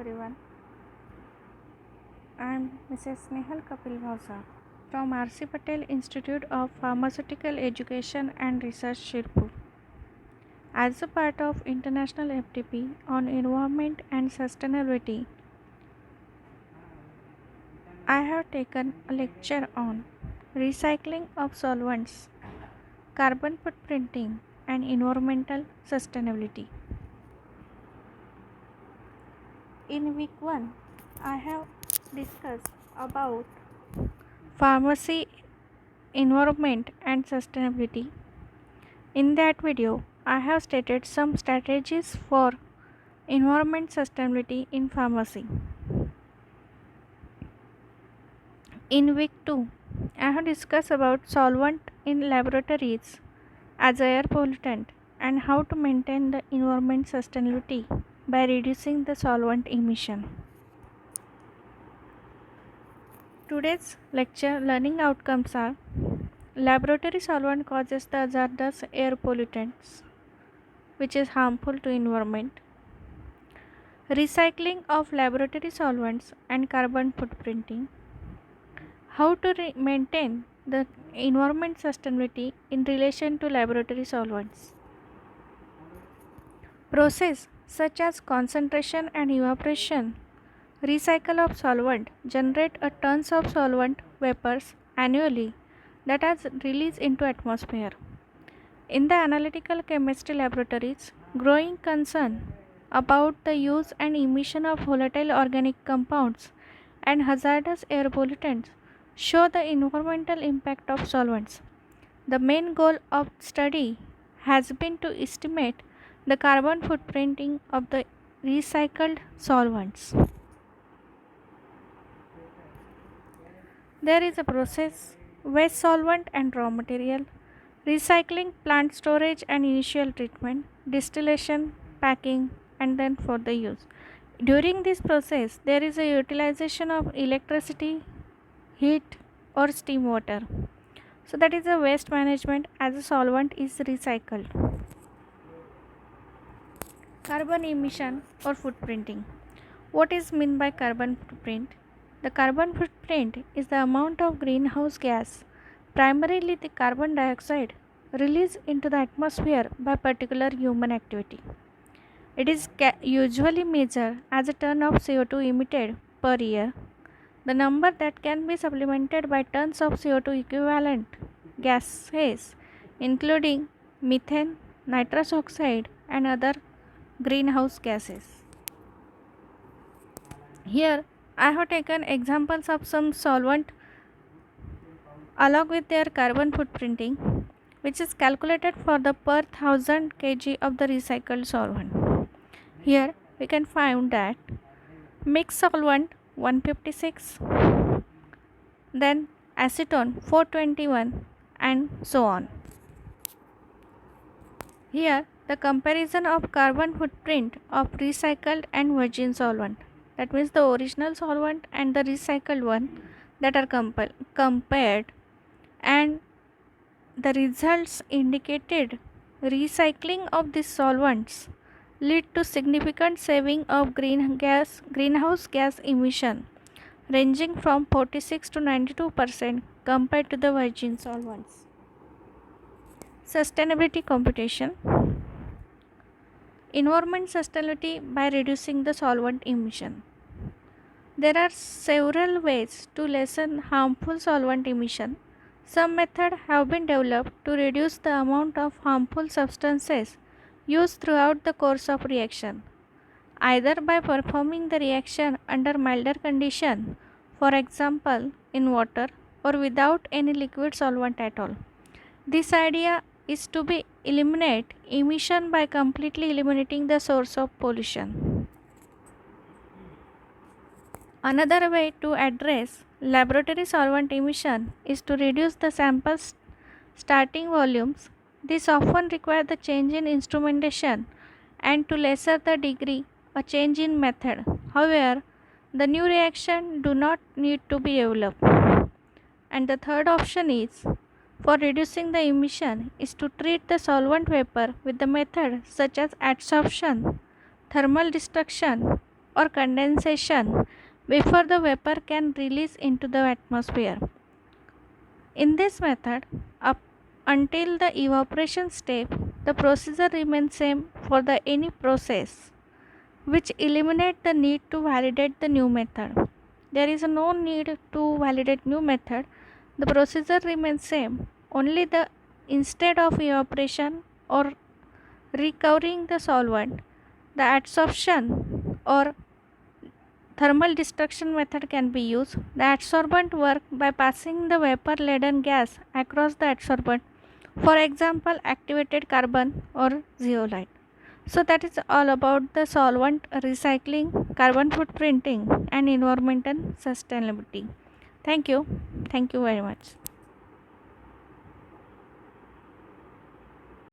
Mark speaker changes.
Speaker 1: everyone. I am Mrs. Snehal Kapil Bhausa from R.C. Patel Institute of Pharmaceutical Education and Research, Shirpur. As a part of International FTP on Environment and Sustainability, I have taken a lecture on recycling of solvents, carbon footprinting, and environmental sustainability. In week 1, I have discussed about pharmacy, environment, and sustainability. In that video, I have stated some strategies for environment sustainability in pharmacy. In week 2, I have discussed about solvent in laboratories as air pollutant and how to maintain the environment sustainability by reducing the solvent emission. Today's lecture learning outcomes are: laboratory solvent causes the hazardous air pollutants which is harmful to environment. Recycling of laboratory solvents and carbon footprinting. How to maintain the environment sustainability in relation to laboratory solvents. Process such as concentration and evaporation, recycle of solvent generate a tons of solvent vapors annually that are released into atmosphere. In the analytical chemistry laboratories, growing concern about the use and emission of volatile organic compounds and hazardous air pollutants show the environmental impact of solvents. The main goal of study has been to estimate the carbon footprinting of the recycled solvents. There is a process: waste solvent and raw material, recycling, plant storage and initial treatment, distillation, packing, and then for the use. During this process, there is a utilization of electricity, heat, or steam water. So that is a waste management as a solvent is recycled. Carbon emission or footprinting. What is meant by carbon footprint? The carbon footprint is the amount of greenhouse gas, primarily the carbon dioxide, released into the atmosphere by particular human activity. It is usually measured as a ton of CO2 emitted per year. The number that can be supplemented by tons of CO2 equivalent gases, including methane, nitrous oxide, and other greenhouse gases. Here I have taken examples of some solvent along with their carbon footprinting, which is calculated for the per 1000 kg of the recycled solvent. Here we can find that mixed solvent 156, then acetone 421, and so on. Here the comparison of carbon footprint of recycled and virgin solvent, that means the original solvent and the recycled one, that are compared, and the results indicated recycling of these solvents lead to significant saving of greenhouse gas emission ranging from 46 to 92% compared to the virgin solvents. Sustainability computation. Environment sustainability by reducing the solvent emission. There are several ways to lessen harmful solvent emission. Some methods have been developed to reduce the amount of harmful substances used throughout the course of reaction, either by performing the reaction under milder conditions, for example in water, or without any liquid solvent at all. This idea is to be eliminate emission by completely eliminating the source of pollution. Another way to address laboratory solvent emission is to reduce the sample's starting volumes. This often requires the change in instrumentation and to lesser the degree a change in method. However, the new reaction do not need to be developed. And the third option is for reducing the emission is to treat the solvent vapor with the method such as adsorption, thermal destruction, or condensation before the vapor can release into the atmosphere. In this method, up until the evaporation step, the procedure remains same for the any process, which eliminate the need to validate the new method. There is no need to validate new method. The procedure remains same. Only the instead of evaporation or recovering the solvent, the adsorption or thermal destruction method can be used. The adsorbent work by passing the vapor laden gas across the adsorbent, for example, activated carbon or zeolite. So, that is all about the solvent recycling, carbon footprinting, and environmental sustainability. Thank you. Thank you very much.